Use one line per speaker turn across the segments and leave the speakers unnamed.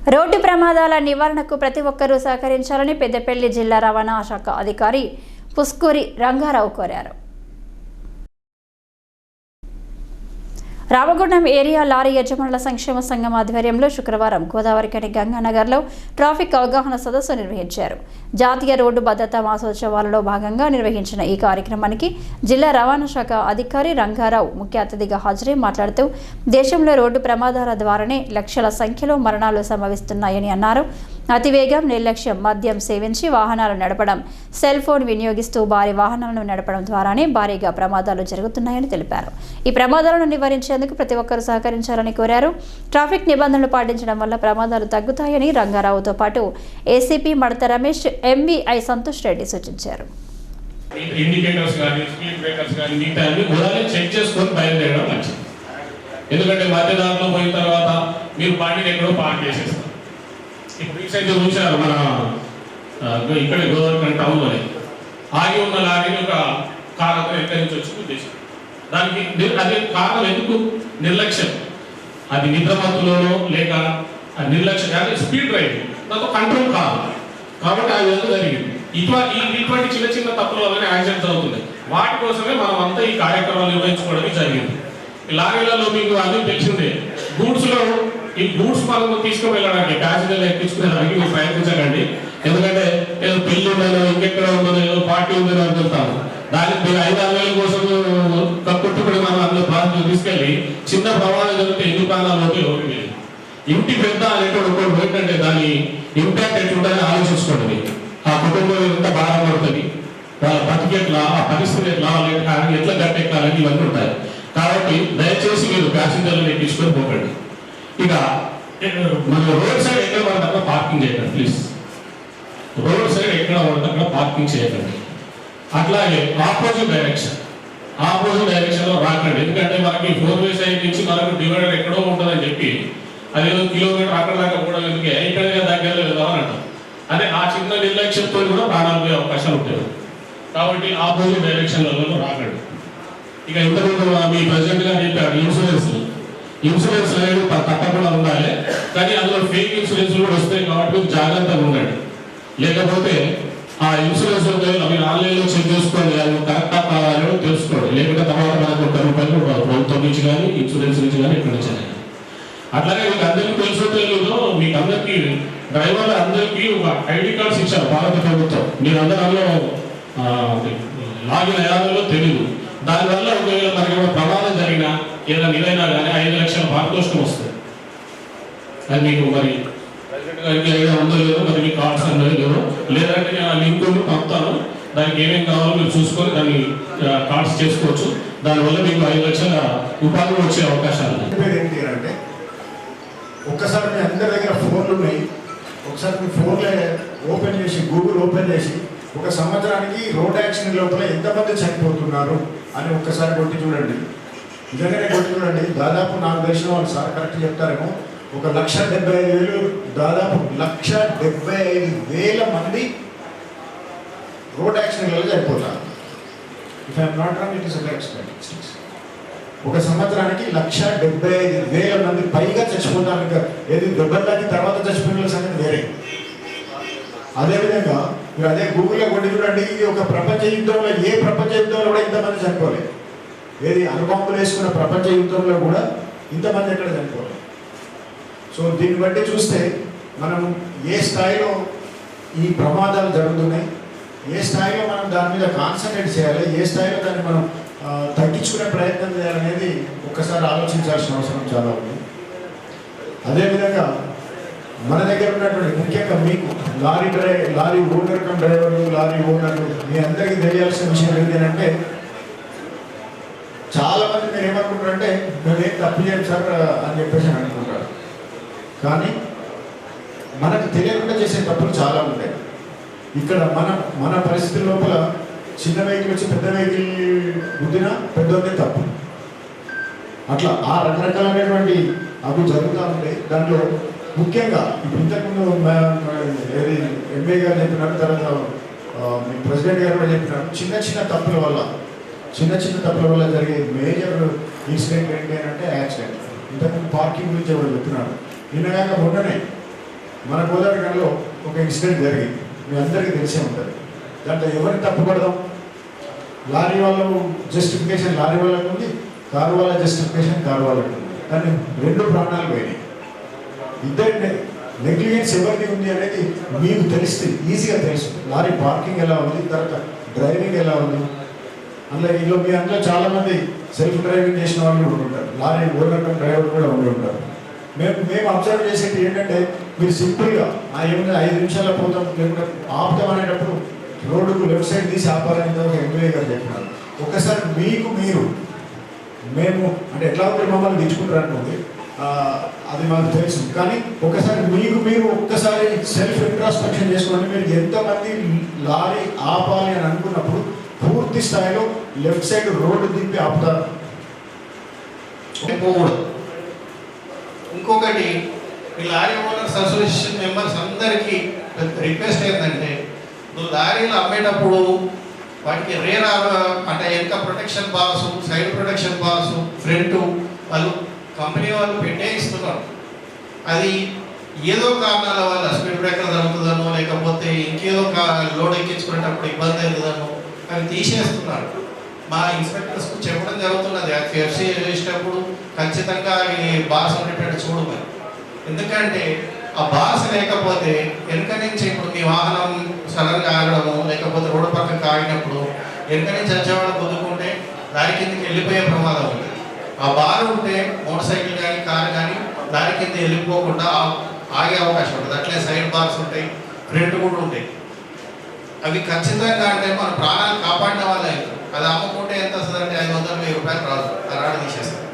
Road ప్రమాదాల నివారణకు ప్రతి ఒక్కరూ సహకరించాలని పెద్దపల్లి జిల్లా రవాణా శాఖ అధికారి పుస్కూరి రంగారావు కోరారు. రామగుండం ఏరియా లారీ యజమానుల సంక్షేమ సంఘం ఆధ్వర్యంలో శుక్రవారం గోదావరికని గంగానగర్లో ట్రాఫిక్ అవగాహన సదస్సు నిర్వహించారు. జాతీయ రోడ్డు భద్రతా మాసోత్సవాలలో భాగంగా నిర్వహించిన ఈ కార్యక్రమానికి జిల్లా రవాణా శాఖ అధికారి రంగారావు ముఖ్య అతిథిగా హాజరై మాట్లాడుతూ దేశంలో రోడ్డు ప్రమాదాల ద్వారానే లక్షల సంఖ్యలో మరణాలు సంభవిస్తున్నాయని అన్నారు. అతివేగం, నిర్లక్ష్యం, మద్యం సేవించి వాహనాలు నడపడం, సెల్ ఫోన్ వినియోగిస్తూ భారీ వాహనాలను నడపడం ద్వారానే భారీగా ప్రమాదాలు జరుగుతున్నాయని తెలిపారు. ఈ ప్రమాదాలను నివారించేందుకు ప్రతి ఒక్కరూ సహకరించాలని కోరారు. ట్రాఫిక్ నిబంధనలు పాటించడం వల్ల ప్రమాదాలు తగ్గుతాయని రంగారావుతో పాటు ఏసీపీ మడత రమేష్, ఎంవీఐ సంతోష్ రెడ్డి సూచించారు.
ఎందుకంటే మధ్యదారిలో పోయిన తర్వాత మీరు బండిని ఎక్కడో పార్క్ చేసేస్తారు. ఇప్పుడు రీసెంట్గా చూశారు మన ఇక్కడ గోదావరి టౌన్లోనే ఆగి ఉన్న లారీని ఒక కార్ అతను ఎక్కడి నుంచి వచ్చి ఉద్దేశం. దానికి అదే కారణం ఎందుకు? నిర్లక్ష్యం. అది నిద్రమత్తులోనో లేక నిర్లక్ష్యం, అంటే స్పీడ్ డ్రైవింగ్, దాంతో కంట్రోల్ కాదు. కాబట్టి ఆ విధంగా జరిగింది. ఇటువంటి చిన్న చిన్న తప్పుల వల్లనే యాక్సిడెంట్స్ అవుతున్నాయి. వాటి కోసమే మనం అంతా ఈ కార్యక్రమాలు నిర్వహించుకోవడానికి జరిగింది. లారీలలో మీకు అన్నీ తెలిసిందే. గూడ్స్లో ఈ గూడ్స్ మనం తీసుకువెళ్ళడానికి, ప్యాసింజర్లు ఎక్కించుకునేదానికి మీరు ప్రయత్నించకండి. ఎందుకంటే ఏదో పెళ్లి ఉందో, ఇంకెక్కడ ఉందో, ఏదో పార్టీ ఉందో అనుకుంటాము. దానికి మీరు 5-6 వేల కోసం కక్కుట్టుకుని మనం అందులో బాధ్యతలు తీసుకెళ్ళి చిన్న ప్రమాదం జరిగితే ఎన్ని ప్రాణాలు అవుతాయి ఎవరికి లేదు. ఇంటి పెద్ద అనేటువంటి ఒకటి పోయిందంటే దాని ఇంపాక్ట్ ఎట్లుంటుందని ఆలోచించుకోండి. ఆ కుటుంబం ఎంత భారం పడుతుంది, వాళ్ళ బతికి ఎట్లా, ఆ పరిస్థితి ఎట్లా, ఎట్లా గట్టెక్కాలని ఇవన్నీ ఉంటాయి. కాబట్టి దయచేసి మీరు ప్యాసింజర్లను ఎక్కించుకొని పోకండి. ఇక మన రోడ్ సైడ్ ఎక్కడ పడితే అక్కడ పార్కింగ్ చేయకండి ప్లీజ్. రోడ్ సైడ్ ఎక్కడ పడితే అక్కడ పార్కింగ్ చేయకండి. అట్లాగే ఆపోజిట్ డైరెక్షన్లో రాకండి. ఎందుకంటే మనకి 4 వే సైడ్ నుంచి మనకు డివైడర్ ఎక్కడో ఉంటుందని చెప్పి అదేదో కిలోమీటర్ అక్కడ దాకా కూడా ఎందుకే ఇక్కడ దగ్గరలో వెళ్దామని అంటాం. అదే ఆ చిన్న నిర్లక్ష్యంతో కూడా ప్రాణాలు పోయే అవకాశాలు ఉంటాయి. కాబట్టి ఆపోజిట్ డైరెక్షన్లలో రాకండి. ఇక ఇంతకుముందు మీ ప్రెసిడెంట్ గారు చెప్పారు ఇన్సూరెన్స్ అనేది తప్పకుండా ఉండాలి. కానీ అందులో ఫేక్ ఇన్సూరెన్స్ కూడా వస్తాయి. కాబట్టి మీరు జాగ్రత్తగా ఉండండి. లేకపోతే ఆ ఇన్సూరెన్స్ మీరు ఆన్లైన్లో చెక్ చేసుకోండి, అది కరెక్టా కావాలో తెలుసుకోండి. లేకపోతే తర్వాత మనకు ₹10 ప్రభుత్వం నుంచి కానీ ఇన్సూరెన్స్ నుంచి కానీ ఎక్కడి నుంచి కానీ. అట్లాగే మీకు అందరికీ తెలుసులో మీకు అందరికీ డ్రైవర్లు అందరికీ ఒక ఐడి కార్డ్స్ ఇచ్చారు భారత ప్రభుత్వం. మీరు అందరూ అందులో లాగిన యాదలో తెలియదు. దానివల్ల ఒకవేళ మనకి ప్రమాదం జరిగినా ఏదైనా ఇదైనా కానీ 5 లక్షల పారితోషికం వస్తుంది. అది మీకు మరి ప్రెసిడెంట్ గారికి ఐడియా ఉందో లేదో, మరి మీకు కార్డ్స్ అనేది లేదో, లేదంటే నేను ఆ లింక్ పంపుతాను. దానికి ఏమేమి కావాలో మీరు చూసుకొని దాన్ని కార్డ్స్ చేసుకోవచ్చు. దానివల్ల మీకు 5 లక్షల ఉపాధి వచ్చే అవకాశాలు
ఏంటి అంటే, ఒక్కసారి మీ అందరి దగ్గర ఫోన్లు ఉన్నాయి. ఒకసారి మీ ఫోన్లే ఓపెన్ చేసి, గూగుల్ ఓపెన్ చేసి, ఒక సంవత్సరానికి రోడ్ యాక్సిడెంట్ లోపల ఎంతమంది చనిపోతున్నారు అని ఒక్కసారి కొట్టి చూడండి. నిజంగానే కొట్టి చూడండి. దాదాపు నాకు తెలిసిన వాళ్ళు సార్ కరెక్ట్ చెప్తారేమో, 1,75,000, దాదాపు 1,75,000 మంది రోడ్ యాక్సిడెంట్లలో చనిపోతారు. If I'm not wrong, it is statistics. ఒక సంవత్సరానికి 1,75,000 మంది పైగా చచ్చిపోతారు. ఇంకా ఏది దెబ్బలకి తర్వాత చచ్చిపోయిన సంగతి వేరే. అదేవిధంగా మీరు అదే గూగుల్లో కొట్టి చూడండి. ఇది ఒక ప్రపంచ యుద్ధంలో, ఏ ప్రపంచ యుద్ధంలో కూడా ఇంతమంది చనిపోలేదు. ఏది అణుబాంబులు వేసుకున్న ప్రపంచ యుద్ధంలో కూడా ఇంతమంది ఎక్కడ చనిపోలేదు. సో దీన్ని బట్టి చూస్తే మనం ఏ స్థాయిలో ఈ ప్రమాదాలు జరుగుతున్నాయి, ఏ స్థాయిలో మనం దాని మీద కాన్సన్ట్రేట్ చేయాలి, ఏ స్థాయిలో దాన్ని మనం తగ్గించుకునే ప్రయత్నం చేయాలనేది ఒక్కసారి ఆలోచించాల్సిన అవసరం చాలా ఉంది. అదేవిధంగా మన దగ్గర ఉన్నటువంటి ముఖ్యంగా మీకు లారీ ఓనర్ కమ్ డ్రైవర్లు, లారీ ఓనర్లు, మీ అందరికీ తెలియాల్సిన విషయం ఏంటంటే, చాలామంది మీరు ఏమనుకుంటారంటే మేమేం తప్పు చేయం సార్ అని చెప్పేసి అనుకుంటారు. కానీ మనకు తెలియకుండా చేసే తప్పులు చాలా ఉంటాయి. ఇక్కడ మన పరిస్థితుల లోపల చిన్న వెహికల్ వచ్చి పెద్ద వెహికల్ గుద్దినా పెద్దోదే తప్పు. అట్లా ఆ రకరకాలైనటువంటి అవి జరుగుతూ ఉంటాయి. దాంట్లో ముఖ్యంగా ఇప్పుడు ఇంతకుముందు ఏది ఎంఏ గారు చెప్పినారు, తర్వాత మీ ప్రెసిడెంట్ గారు కూడా చెప్పినారు, చిన్న తప్పుల వల్ల జరిగే మేజర్ ఇన్సిడెంట్ ఏంటి అంటే యాక్సిడెంట్. ఇంతకుముందు పార్కింగ్ గురించి ఎవరు చెప్తున్నాడు. నిన్నగాక మొన్ననే మన గోదావరిలో ఒక ఇన్సిడెంట్ జరిగింది, మీ అందరికీ తెలిసే ఉంటుంది. దాంట్లో ఎవరిని తప్పుపడదాం? లారీ వాళ్ళు జస్టిఫికేషన్ లారీ వాళ్ళకు ఉంది, కారు వాళ్ళ జస్టిఫికేషన్ కారు వాళ్ళకు ఉంది. కానీ 2 ప్రాణాలు పోయినాయి. ఇద్దరు నెగ్లిజెన్స్ ఎవరిది ఉంది అనేది మీకు తెలుస్తుంది, ఈజీగా తెలుసు. లారీ పార్కింగ్ ఎలా ఉంది, తర్వాత డ్రైవింగ్ ఎలా ఉంది. అందులో మీ అందులో చాలామంది సెల్ఫ్ డ్రైవింగ్ చేసిన వాళ్ళు కూడా ఉంటారు, లారీ ఓనర్ డ్రైవర్ కూడా ఉంటారు. మేము అబ్జర్వ్ చేసేది ఏంటంటే, మీరు సింపుల్గా ఏమైనా 5 నిమిషాల్లో పోతాం లేకుంటే ఆపుతాం అనేటప్పుడు రోడ్డుకు లెఫ్ట్ సైడ్ తీసి ఆపాలని ఒక ఎంప్లాయీ గారు చెప్పినారు. ఒక్కసారి మీకు మీరు మేము అంటే ఎట్లా ఉంటే మమ్మల్ని తెచ్చుకుంటారు అనుకోండి, అది మాకు తెలుసు. కానీ ఒకసారి మీకు మీరు ఒక్కసారి సెల్ఫ్ ఇంట్రాస్పెక్షన్ చేసుకోండి. మీరు ఎంతమంది లారీ ఆపాలి అని అనుకున్నప్పుడు పూర్తి స్థాయిలో లెఫ్ట్ సైడ్ రోడ్డు దింపి ఆపుతారు.
ఇంకొకటి, ఈ లారీ ఓనర్స్ అసోసియేషన్ మెంబర్స్ అందరికీ రిక్వెస్ట్ ఏంటంటే, లారీలు అమ్మేటప్పుడు వాటికి రేర్ అంటే వెనక protection balls, side protection balls, front వాళ్ళు కంపెనీ వాళ్ళు పెట్టే ఇస్తున్నారు. అది ఏదో కారణాల వల్ల స్పీడ్ బ్రేకర్ జరుగుతుందనో లేకపోతే ఇంకేదో లోడ్ ఎక్కించుకునేటప్పుడు ఇబ్బంది అవుతుందనో అవి తీసేస్తున్నారు. మా ఇన్స్పెక్టర్స్కు చెప్పడం జరుగుతున్నది, ఎఫ్సీ చేసేటప్పుడు ఖచ్చితంగా ఈ బాస్ ఉండేటట్టు చూడమని. ఎందుకంటే ఆ బాస్ లేకపోతే వెనుక నుంచి ఇప్పుడు మీ వాహనం సడన్గా ఆగడము లేకపోతే రోడ్డు పక్కకు ఆగినప్పుడు వెనుక నుంచి వచ్చేవాళ్ళు గుద్దుకుంటే దారి కిందకి వెళ్ళిపోయే ప్రమాదం ఉంది. ఆ బార్ ఉంటే మోటార్ సైకిల్ కానీ కారు కానీ దారి కింద వెళ్ళిపోకుండా ఆగే అవకాశం ఉంటుంది. అట్లే సైడ్ బార్స్ ఉంటాయి, ఫ్రంట్ కూడా ఉంటాయి. అవి ఖచ్చితంగా అంటే మన ప్రాణాలు కాపాడిన వాళ్ళే అవుతారు. అది అమ్ముకుంటే ఎంత వస్తుందంటే 500,000 రూపాయలు రాదు, రాడు తీసేస్తారు.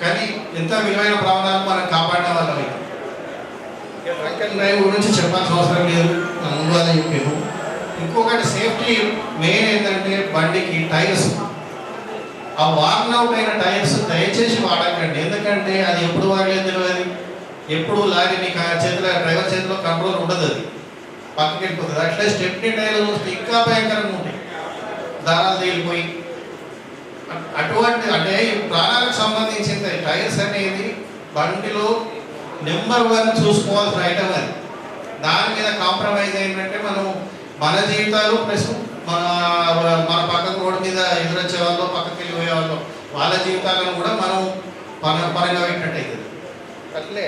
కానీ ఎంత విలువైన ప్రాణాలు మనం కాపాడిన వాళ్ళం అవుతాం. ట్రంక్ అండ్ డ్రైవ్ గురించి చెప్పాల్సిన అవసరం లేదు, ముందు అదే చెప్పాను. ఇంకొకటి సేఫ్టీ మెయిన్ ఏంటంటే బండికి టైర్స్, ఆ వార్న్ అవుట్ అయిన టైర్స్ దయచేసి వాడకండి. ఎందుకంటే అది ఎప్పుడు వాడలేదు తెలియదు. ఎప్పుడు లారీ మీకు చేతిలో డ్రైవర్ చేతిలో కంట్రోల్ ఉండదు, అది పక్కకి వెళ్ళిపోతుంది. అట్లే స్టెప్నీ టైర్లు చూస్తే ఇంకా భయంకరంగా ఉంటాయి, దారాలు తేలిపోయి. అటువంటి అంటే ప్రాణాలకు సంబంధించిన టైర్స్ అనేది బండిలో నెంబర్ 1 చూసుకోవాల్సిన ఐటమ్. అది దాని మీద కాంప్రమైజ్ ఏంటంటే మనం మన జీవితాలు ప్లస్ మన పక్కన రోడ్డు మీద ఎదురొచ్చే వాళ్ళు పక్కకి వెళ్ళిపోయే వాళ్ళు వాళ్ళ జీవితాలను కూడా మనం పరంగా పెట్టినట్టు అవుతుంది. అట్లే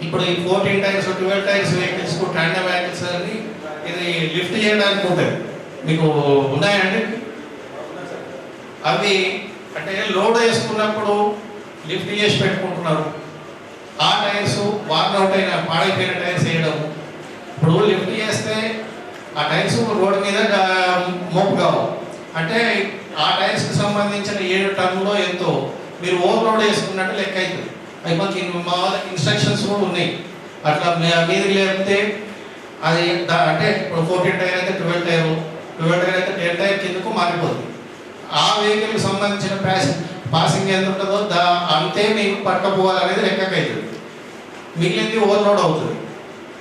ఇప్పుడు ఈ 14 tyres 12 tyres vehicles tandem vehicles అని ఇది లిఫ్ట్ చేయడానికి ఉంటుంది, మీకు ఉన్నాయండి అవి. అంటే లోడ్ వేసుకున్నప్పుడు లిఫ్ట్ చేసి పెట్టుకుంటున్నారు. ఆ టైర్స్ వార్న్ అవుట్ అయిన పాడైపోయిన టైర్స్ వేయడము. ఇప్పుడు లిఫ్ట్ చేస్తే ఆ టైర్స్ రోడ్డు మీద మోపు కావు. అంటే ఆ టైర్స్కి సంబంధించిన 7 టన్నులో ఎంతో మీరు ఓవర్లోడ్ వేసుకున్నట్టు లెక్క అవుతుంది. అవి మాకు మా వాళ్ళకి ఇన్స్ట్రక్షన్స్ కూడా ఉన్నాయి. అట్లా మీదకి లేకపోతే అది అంటే ఇప్పుడు 14 టైర్ అయితే 12 టైర్ అయితే 10 టైర్ కిందకు మారిపోతుంది. ఆ వెహికల్కి సంబంధించిన పాసింగ్ ఎంత ఉంటుందో అంతే మీకు పట్టుకపోవాలనేది లెక్కకు అవుతుంది. మిగిలింది ఓవర్లోడ్ అవుతుంది.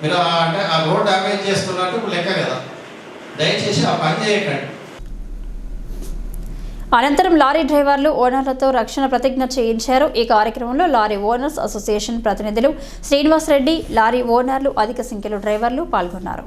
మీరు అంటే ఆ రోడ్ డ్యామేజ్ చేస్తున్నట్టు లెక్క కదా. దయచేసి ఆ పని చేయకండి.
అనంతరం లారీ డ్రైవర్లు ఓనర్లతో రక్షణ ప్రతిజ్ఞ చేయించారు. ఈ కార్యక్రమంలో లారీ ఓనర్స్ అసోసియేషన్ ప్రతినిధులు శ్రీనివాస్ రెడ్డి, లారీ ఓనర్లు, అధిక సంఖ్యలో డ్రైవర్లు పాల్గొన్నారు.